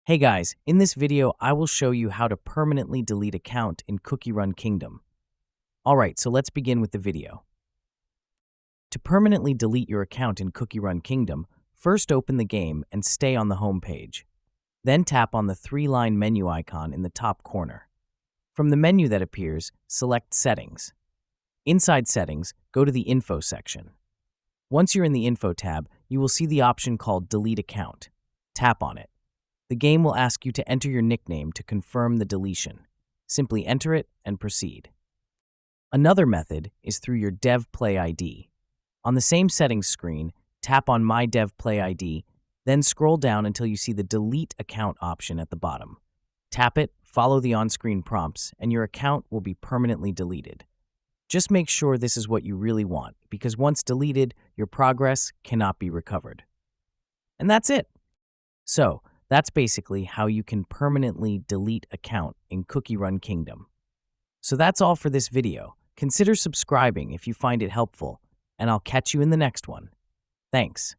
Hey guys, in this video, I will show you how to permanently delete account in Cookie Run Kingdom. Alright, so let's begin with the video. To permanently delete your account in Cookie Run Kingdom, first open the game and stay on the home page. Then tap on the three-line menu icon in the top corner. From the menu that appears, select Settings. Inside Settings, go to the Info section. Once you're in the Info tab, you will see the option called Delete Account. Tap on it. The game will ask you to enter your nickname to confirm the deletion. Simply enter it and proceed. Another method is through your Dev Play ID. On the same settings screen, tap on My Dev Play ID, then scroll down until you see the Delete Account option at the bottom. Tap it, follow the on-screen prompts, and your account will be permanently deleted. Just make sure this is what you really want, because once deleted, your progress cannot be recovered. And that's it. So, that's basically how you can permanently delete account in Cookie Run Kingdom. So that's all for this video. Consider subscribing if you find it helpful, and I'll catch you in the next one. Thanks.